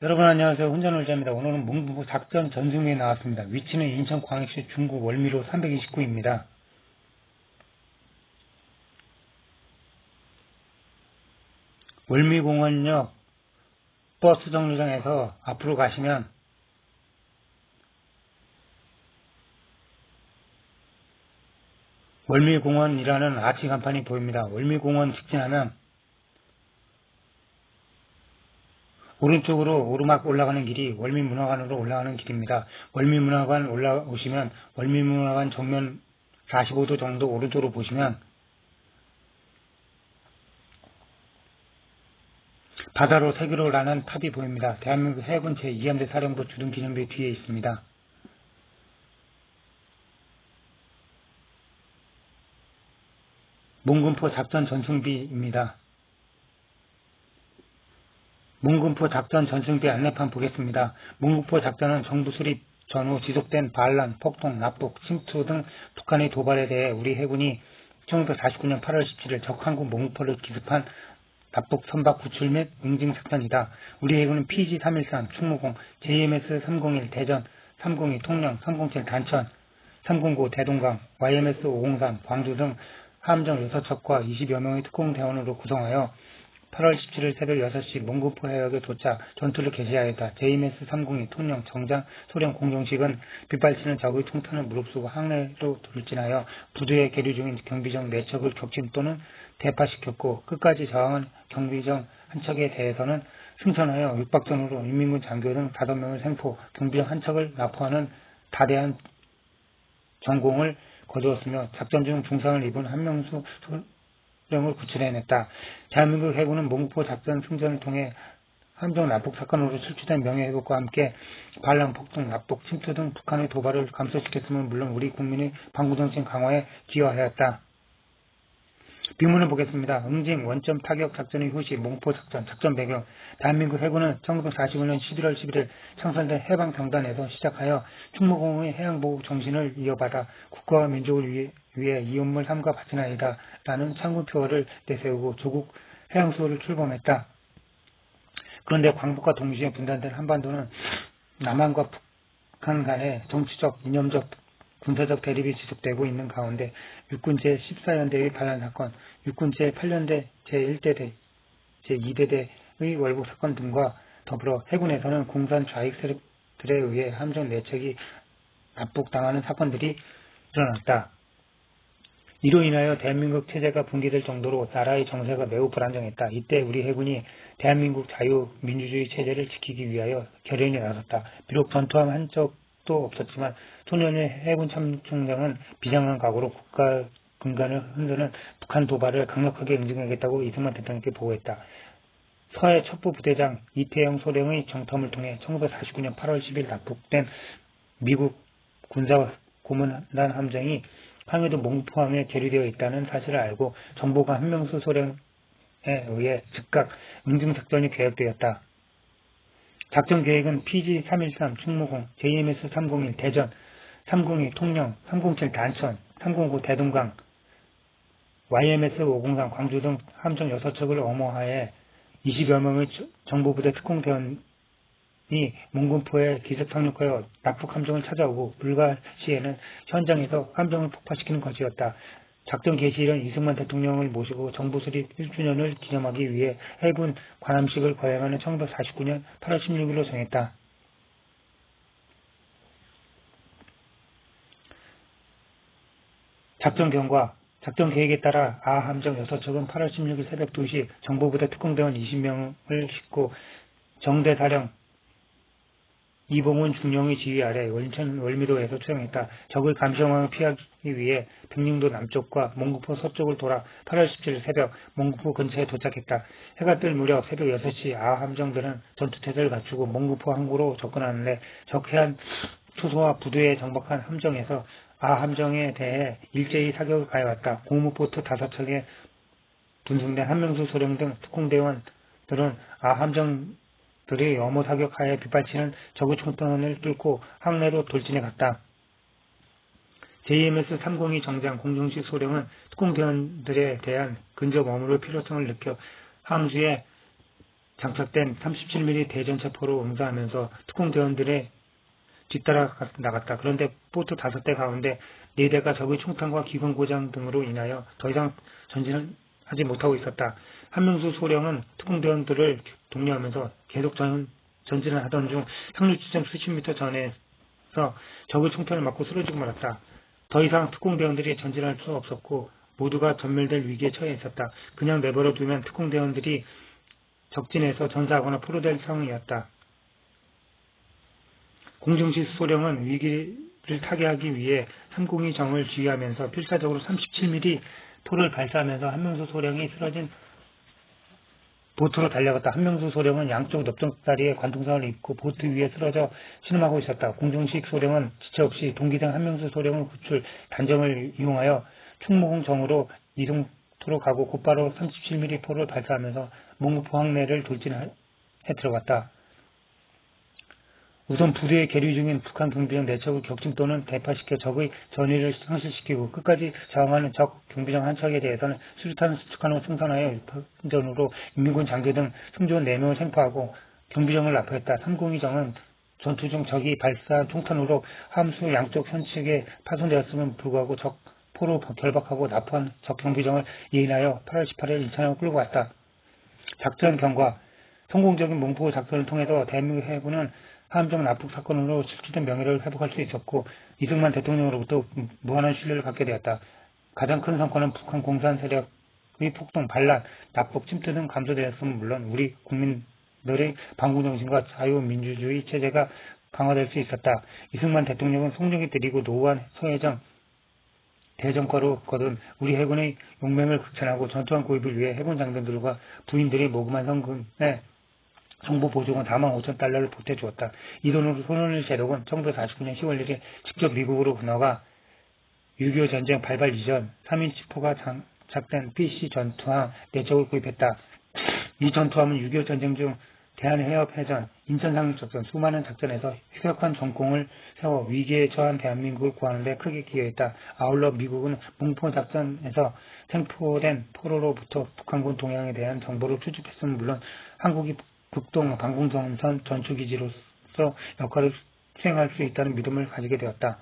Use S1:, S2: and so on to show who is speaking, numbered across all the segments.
S1: 여러분 안녕하세요. 혼자놀자입니다. 오늘은 몽부 작전 전승리에 나왔습니다. 위치는 인천광역시 중구 월미로 329입니다. 월미공원역 버스 정류장에서 앞으로 가시면 월미공원이라는 아치 간판이 보입니다. 월미공원 직진하면 오른쪽으로 오르막 올라가는 길이 월미문화관으로 올라가는 길입니다. 월미문화관 올라오시면 월미문화관 정면 45도 정도 오른쪽으로 보시면 바다로 세계로라는 탑이 보입니다. 대한민국 해군 제2함대 사령부 주둔기념비 뒤에 있습니다. 몽군포 작전 전승비입니다. 몽군포 작전 전승비 안내판 보겠습니다. 몽군포 작전은 정부 수립 전후 지속된 반란, 폭동, 납북, 침투 등 북한의 도발에 대해 우리 해군이 1949년 8월 17일 적 항공 몽군포를 기습한 납북 선박 구출 및 응징 작전이다. 우리 해군은 PG-313, 충무공, JMS-301 대전, 302 통영, 307 단천, 309 대동강, YMS-503 광주 등 함정 6척과 20여 명의 특공대원으로 구성하여 8월 17일 새벽 6시 몽군포 해역에 도착 전투를 개시하였다. JMS-302 통영 정장 소련 공정식은 빗발치는 적의 총탄을 무릅쓰고 항해로 돌진하여 부두에 계류 중인 경비정 4척을 격침 또는 대파시켰고 끝까지 저항한 경비정 한 척에 대해서는 승천하여 육박전으로 인민군 장교 등 5명을 생포, 경비정 한 척을 납포하는 다대한 전공을 거두었으며 작전 중 중상을 입은 한명수 소령을 구출해냈다. 대한민국 해군은 몽포 작전 승전을 통해 함정 납북 사건으로 출치된 명예회복과 함께 반란, 폭동, 납북, 침투 등 북한의 도발을 감소시켰음을 물론 우리 국민의 방구정신 강화에 기여하였다. 비문을 보겠습니다. 응징 원점 타격 작전의 효시 몽포 작전 배경 대한민국 해군은 1945년 11월 11일 창설된 해방병단에서 시작하여 충무공의 해양보호 정신을 이어받아 국가와 민족을 위해 이 온물 삼가 바치나이다 라는 창군표어를 내세우고 조국 해양수호를 출범했다. 그런데 광복과 동시에 분단된 한반도는 남한과 북한 간의 정치적, 이념적, 군사적 대립이 지속되고 있는 가운데 육군 제14연대의 반란 사건, 육군 제8연대 제1대대, 제2대대의 월북 사건 등과 더불어 해군에서는 공산 좌익 세력들에 의해 함정 4척이 납북당하는 사건들이 일어났다. 이로 인하여 대한민국 체제가 붕괴될 정도로 나라의 정세가 매우 불안정했다. 이때 우리 해군이 대한민국 자유민주주의 체제를 지키기 위하여 결연히 나섰다. 비록 전투함 한 척도 없었지만 소년의 해군 참총장은 비장한 각오로 국가 근간을 흔드는 북한 도발을 강력하게 응징하겠다고 이승만 대통령께 보고했다. 서해 첩보부대장 이태영 소령의 정탐을 통해 1949년 8월 10일 납북된 미국 군사 고문단 함정이 항해도 몽포항에 계류되어 있다는 사실을 알고 정보가 한명수 소령에 의해 즉각 응징작전이 계획되었다. 작전 계획은 PG-313 충무공, JMS-301 대전, 302 통영, 307 단천, 309 대동강, YMS-503 광주 등 함정 6척을 엄호하에 20여 명의 정보부대 특공대원이 몽군포에 기습 상륙하여 납북 함정을 찾아오고 불과 시에는 현장에서 함정을 폭파시키는 것이었다. 작전 개시일은 이승만 대통령을 모시고 정부 수립 1주년을 기념하기 위해 해군 관함식을 거행하는 1949년 8월 16일로 정했다. 작전 경과 작전 계획에 따라 함정 6척은 8월 16일 새벽 2시 정보부대 특공대원 20명을 싣고 정대사령 이봉훈 중령의 지휘 아래 인천 월미도에서出영했다. 적의 감시망을 피하기 위해 백령도 남쪽과 몽구포 서쪽을 돌아 8월 17일 새벽 몽구포 근처에 도착했다. 해가 뜰 무렵 새벽 6시 함정들은 전투태세를 갖추고 몽구포 항구로 접근하는데 적 해안 투소와 부두에 정박한 함정에서 함정에 대해 일제히 사격을 가해왔다. 고무보트 5척에 분승된 한명수 소령 등 특공대원들은 함정들의 엄호 사격하에 빗발치는 적의 총탄을 뚫고 항내로 돌진해 갔다. JMS-302 정장 공정식 소령은 특공대원들에 대한 근접 어무의 필요성을 느껴 항주에 장착된 37mm 대전차포로 응사하면서 특공대원들의 뒤따라 나갔다. 그런데 보트 5대 가운데 4대가 적의 총탄과 기관 고장 등으로 인하여 더 이상 전진을 하지 못하고 있었다. 한명수 소령은 특공대원들을 독려하면서 계속 전진을 하던 중 상륙 지점 수십 미터 전에서 적의 총탄을 맞고 쓰러지고 말았다. 더 이상 특공대원들이 전진할 수 없었고 모두가 전멸될 위기에 처해 있었다. 그냥 내버려 두면 특공대원들이 적진에서 전사하거나 포로될 상황이었다. 공정시 소령은 위기를 타개하기 위해 302정을 지휘하면서 필사적으로 37mm 포를 발사하면서 한명수 소령이 쓰러진 보트로 달려갔다. 한명수 소령은 양쪽 넓적다리에 관통상을 입고 보트 위에 쓰러져 신음하고 있었다. 공정식 소령은 지체 없이 동기생 한명수 소령을 구출 단정을 이용하여 충무공정으로 이동토로 가고 곧바로 37mm 포를 발사하면서 몽구포 항내를 돌진해 들어갔다. 우선 부대에 계류 중인 북한 경비정 4척을 격침 또는 대파시켜 적의 전위를 상실시키고 끝까지 저항하는 적 경비정 한 척에 대해서는 수류탄을 수축하는 승선하여 일편전으로 인민군 장교 등 승조원 4명을 생포하고 경비정을 납포했다. 302정은 전투 중 적이 발사한 총탄으로 함수 양쪽 현측에 파손되었음을 불구하고 적 포로 결박하고 납포한 적 경비정을 예인하여 8월 18일 인천으로 끌고 왔다. 작전 경과 성공적인 몽포 작전을 통해서 대한민국 해군은 함정 납북 사건으로 실추된 명예를 회복할 수 있었고 이승만 대통령으로부터 무한한 신뢰를 갖게 되었다. 가장 큰 성과는 북한 공산 세력의 폭동, 반란, 납북, 침투 등 감소되었음을 물론 우리 국민들의 반공정신과 자유민주주의 체제가 강화될 수 있었다. 이승만 대통령은 속력이 들이고 노후한 서해정 대전과로 거둔 우리 해군의 용맹을 극찬하고 전투한 고입을 위해 해군 장병들과 부인들이 모금한 성금에 정부 보조금 45,000달러를 보태주었다. 이 돈으로 손흥민 제독은 1949년 10월 1일 직접 미국으로 건너가 6.25 전쟁 발발 이전 3인치 포가 장착된 PC 전투함 4척을 구입했다. 이 전투함은 6.25 전쟁 중 대한해협해전, 인천상륙작전, 수많은 작전에서 휘격한 전공을 세워 위기에 처한 대한민국을 구하는 데 크게 기여했다. 아울러 미국은 몽포 작전에서 생포된 포로로부터 북한군 동향에 대한 정보를 수집했음은 물론 한국이 북동 방공전선 전투기지로서 역할을 수행할 수 있다는 믿음을 가지게 되었다.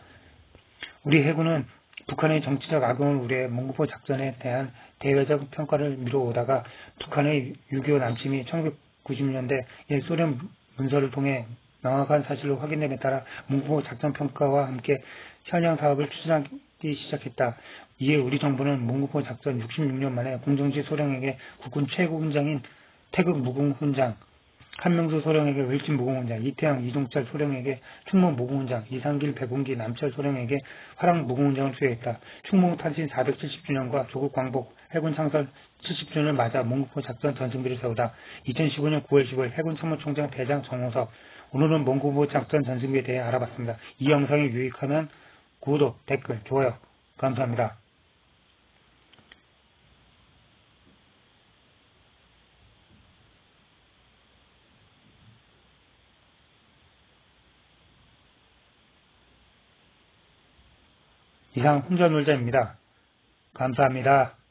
S1: 우리 해군은 북한의 정치적 악용을 우려해 몽구포 작전에 대한 대외적 평가를 미뤄오다가 북한의 6.25 남침이 1990년대 소련 문서를 통해 명확한 사실로 확인됨에 따라 몽구포 작전 평가와 함께 현양 사업을 추진하기 시작했다. 이에 우리 정부는 몽구포 작전 66년 만에 공정시 소령에게 국군 최고훈장인 태극 무궁훈장, 한명수 소령에게 웰친 무궁훈장, 이태양 이종철 소령에게 충무 무궁훈장, 이상길 백운기 남철 소령에게 화랑 무궁훈장을 수여했다. 충무 탄신 470주년과 조국 광복 해군 창설 70주년을 맞아 몽구포 작전 전승기를 세우다. 2015년 9월 10일 해군 참모총장 대장 정호석. 오늘은 몽구포 작전 전승기에 대해 알아봤습니다. 이 영상이 유익하면 구독, 댓글, 좋아요 감사합니다. 이상 혼자놀자입니다. 감사합니다.